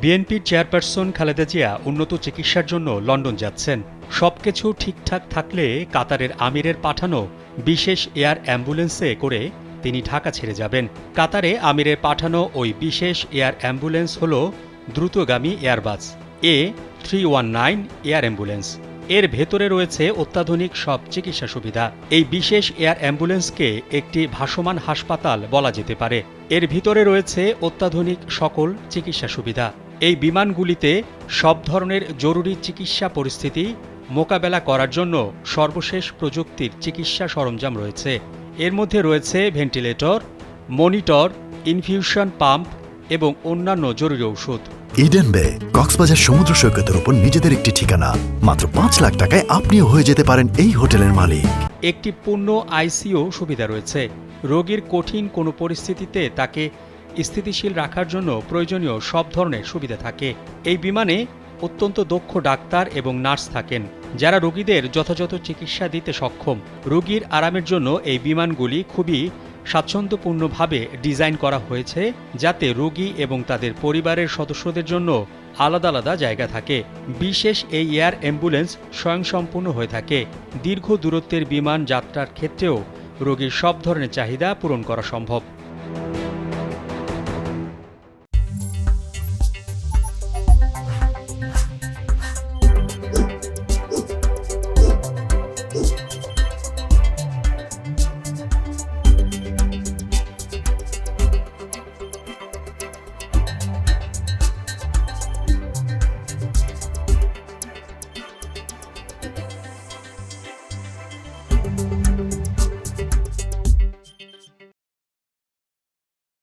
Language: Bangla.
বিএনপির চেয়ারপারসন খালেদা জিয়া উন্নত চিকিৎসার জন্য লন্ডন যাচ্ছেন। সবকিছু ঠিকঠাক থাকলে কাতারের আমিরের পাঠানো বিশেষ এয়ার অ্যাম্বুলেন্সে করে তিনি ঢাকা ছেড়ে যাবেন। কাতারে আমিরের পাঠানো ওই বিশেষ এয়ার অ্যাম্বুলেন্স হল দ্রুতগামী এয়ারবাস A319 এয়ার অ্যাম্বুলেন্স। এর ভেতরে রয়েছে অত্যাধুনিক সব চিকিৎসা সুবিধা। এই বিশেষ এয়ার অ্যাম্বুলেন্সকে একটি ভাসমান হাসপাতাল বলা যেতে পারে। এর ভিতরে রয়েছে অত্যাধুনিক সকল চিকিৎসা সুবিধা। এই বিমানগুলিতে সব ধরনের জরুরি চিকিৎসা পরিস্থিতি মোকাবেলা করার জন্য সর্বশেষ প্রযুক্তির চিকিৎসা সরঞ্জাম রয়েছে। এর মধ্যে রয়েছে ভেন্টিলেটর, মনিটর, ইনফিউশন পাম্প এবং অন্যান্য জরুরি ঔষধ। ইডেন বে কক্সবাজার সমুদ্র সৈকতের উপর নিজেদের একটি ঠিকানা। মাত্র ৫ লাখ টাকায় আপনিও হয়ে যেতে পারেন এই হোটেলের মালিক। একটি পূর্ণ আইসিইউ সুবিধা রয়েছে। রোগীর কঠিন কোনো পরিস্থিতিতে তাকে স্থিতিশীল রাখার জন্য প্রয়োজনীয় সব ধরনের সুবিধা থাকে। এই বিমানে অত্যন্ত দক্ষ ডাক্তার এবং নার্স থাকেন, যারা রোগীদের যথাযথ চিকিৎসা দিতে সক্ষম। রোগীর আরামের জন্য এই বিমানগুলি খুবই স্বাচ্ছন্দ্যপূর্ণভাবে ডিজাইন করা হয়েছে, যাতে রোগী এবং তাদের পরিবারের সদস্যদের জন্য আলাদা আলাদা জায়গা থাকে। বিশেষ এই এয়ার অ্যাম্বুলেন্স স্বয়ংসম্পূর্ণ হয়ে থাকে। দীর্ঘ দূরত্বের বিমান যাত্রার ক্ষেত্রেও রোগীর সব ধরনের চাহিদা পূরণ করা সম্ভব।